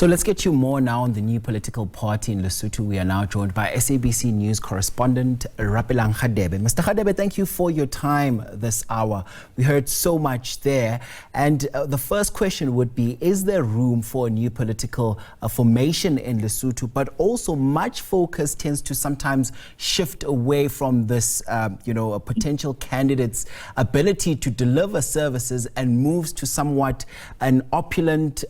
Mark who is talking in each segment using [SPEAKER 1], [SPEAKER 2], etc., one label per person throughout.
[SPEAKER 1] So let's get you more now on the new political party in Lesotho. We are now joined by SABC News Correspondent Rapelang Radebe. Mr. Radebe, thank you for your time this hour. We heard so much there. And the first question would be, is there room for a new political formation in Lesotho? But also much focus tends to sometimes shift away from this, a potential candidate's ability to deliver services and moves to somewhat an opulent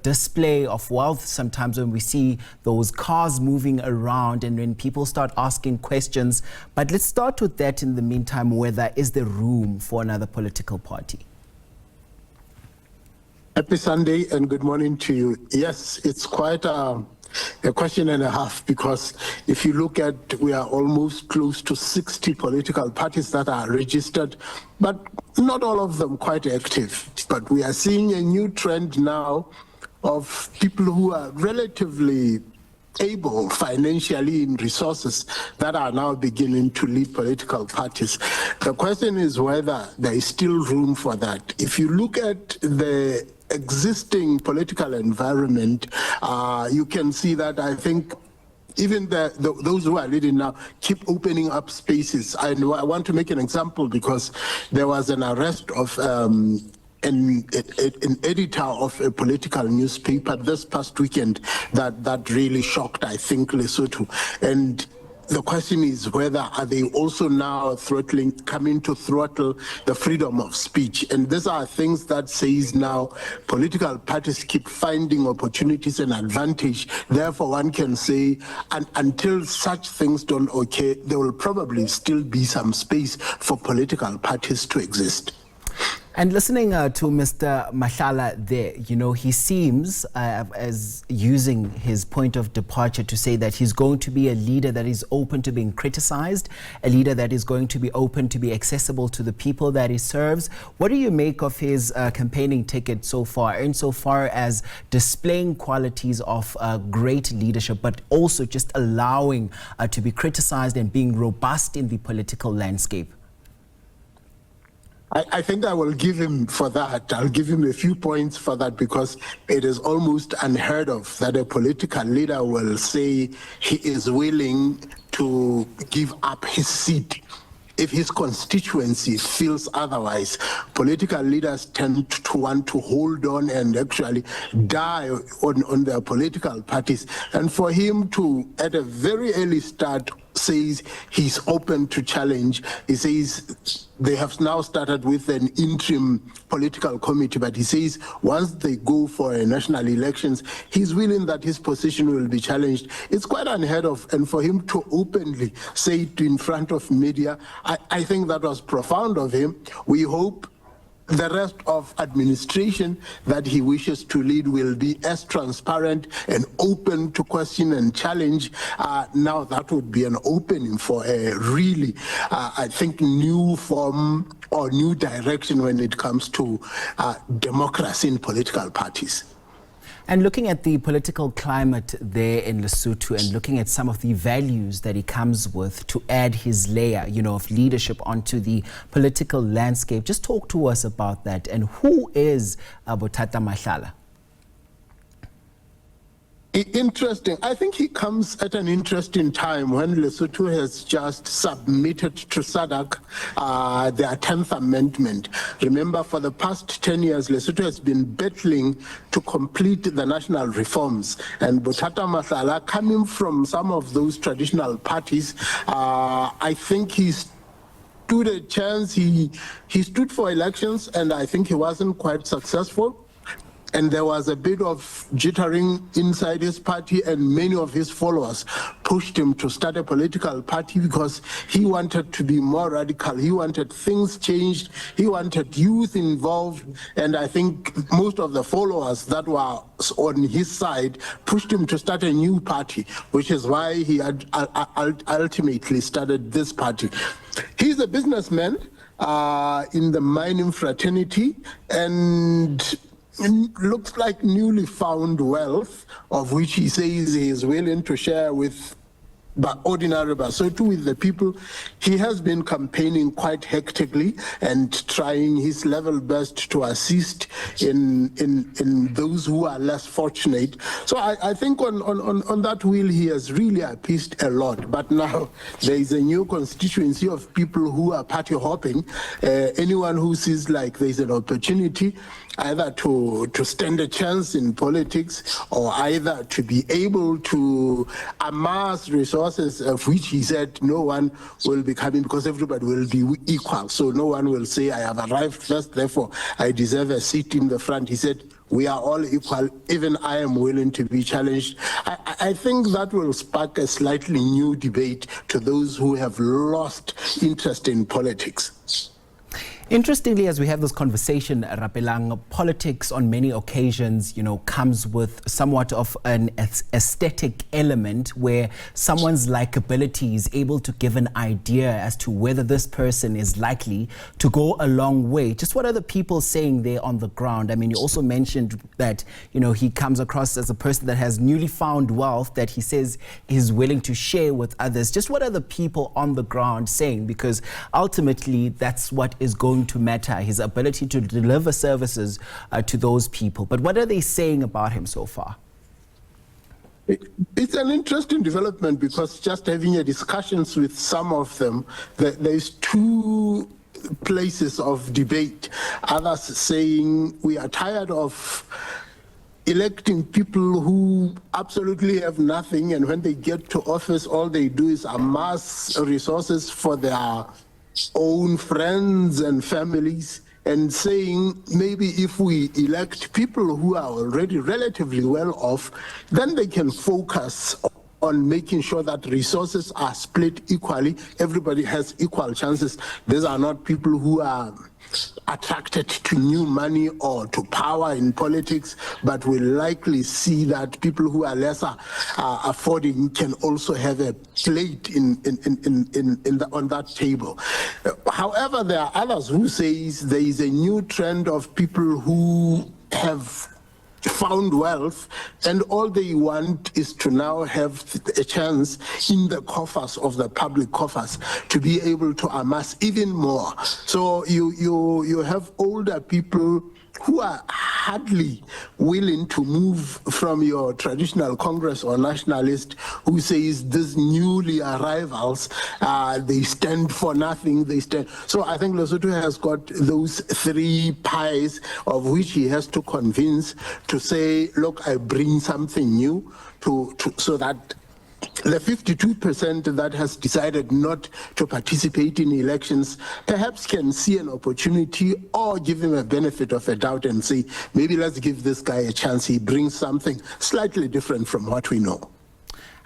[SPEAKER 1] display of wealth sometimes when we see those cars moving around and when people start asking questions. But let's start with that in the meantime, whether is there room for another political party?
[SPEAKER 2] Happy Sunday and good morning to you. Yes, it's quite a question and a half, because if you look at, we are almost close to 60 political parties that are registered, but not all of them quite active. But we are seeing a new trend now of people who are relatively able financially in resources that are now beginning to lead political parties. The question is whether there is still room for that. If you look at the existing political environment, you can see that I think even those who are leading now keep opening up spaces. I want to make an example, because there was an arrest of an editor of a political newspaper this past weekend that really shocked, I think, Lesotho. And the question is whether are they also now coming to throttle the freedom of speech. And these are things that says now political parties keep finding opportunities and advantage. Therefore, one can say, until such things don't occur, there will probably still be some space for political parties to exist.
[SPEAKER 1] And listening to Mr. Mahlala there, he seems as using his point of departure to say that he's going to be a leader that is open to being criticized, a leader that is going to be open to be accessible to the people that he serves. What do you make of his campaigning ticket so far, insofar as displaying qualities of great leadership, but also just allowing to be criticized and being robust in the political landscape?
[SPEAKER 2] I think I will give him for that. I'll give him a few points for that, because it is almost unheard of that a political leader will say he is willing to give up his seat if his constituency feels otherwise. Political leaders tend to want to hold on and actually die on their political parties. And for him to, at a very early start, says he's open to challenge. He says they have now started with an interim political committee, but he says once they go for national elections, he's willing that his position will be challenged. It's quite unheard of, and for him to openly say it in front of media, I think that was profound of him. We hope the rest of administration that he wishes to lead will be as transparent and open to question and challenge. Now that would be an opening for a really, I think, new form or new direction when it comes to democracy in political parties.
[SPEAKER 1] And looking at the political climate there in Lesotho and looking at some of the values that he comes with to add his layer, of leadership onto the political landscape, just talk to us about that. And who is Botata Mahlala?
[SPEAKER 2] Interesting. I think he comes at an interesting time when Lesotho has just submitted to SADC their 10th amendment. Remember, for the past 10 years, Lesotho has been battling to complete the national reforms. And Botata Mahlala, coming from some of those traditional parties, I think he stood a chance. He stood for elections, and I think he wasn't quite successful. And there was a bit of jittering inside his party, and many of his followers pushed him to start a political party because he wanted to be more radical. He wanted things changed. He wanted youth involved. And I think most of the followers that were on his side pushed him to start a new party, which is why he had ultimately started this party. He's a businessman in the mining fraternity, and looks like newly found wealth, of which he says he is willing to share with ordinary Basotho, with the people. He has been campaigning quite hectically and trying his level best to assist in those who are less fortunate. So I think on that wheel he has really appeased a lot. But now there is a new constituency of people who are party hopping. Anyone who sees like there's an opportunity either to stand a chance in politics or either to be able to amass resources, of which he said no one will be coming because everybody will be equal. So no one will say I have arrived first, therefore I deserve a seat in the front. He said we are all equal, even I am willing to be challenged. I think that will spark a slightly new debate to those who have lost interest in politics.
[SPEAKER 1] Interestingly, as we have this conversation, Rapelang, politics on many occasions, comes with somewhat of an aesthetic element where someone's likability is able to give an idea as to whether this person is likely to go a long way. Just what are the people saying there on the ground? I mean, you also mentioned that, he comes across as a person that has newly found wealth that he says is willing to share with others. Just what are the people on the ground saying? Because ultimately, that's what is going to matter, his ability to deliver services to those people. But what are they saying about him so far?
[SPEAKER 2] It's an interesting development because just having a discussions with some of them, there's two places of debate. Others saying we are tired of electing people who absolutely have nothing, and when they get to office, all they do is amass resources for their own friends and families, and saying maybe if we elect people who are already relatively well off, then they can focus on making sure that resources are split equally. Everybody has equal chances. These are not people who are attracted to new money or to power in politics, but will likely see that people who are lesser affording can also have a plate on that table. However, there are others who say there is a new trend of people who have found wealth, and all they want is to now have a chance in the coffers of the public coffers to be able to amass even more. So you have older people who are hardly willing to move from your traditional Congress or nationalist who says these newly arrivals, they stand for nothing, So I think Lesotho has got those three pies of which he has to convince to say, look, I bring something new so that the 52% that has decided not to participate in elections perhaps can see an opportunity or give him a benefit of a doubt and say, maybe let's give this guy a chance. He brings something slightly different from what we know.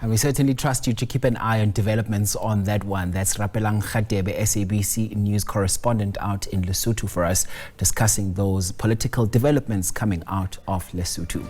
[SPEAKER 1] And we certainly trust you to keep an eye on developments on that one. That's Rapelang Radebe, SABC News Correspondent out in Lesotho for us, discussing those political developments coming out of Lesotho.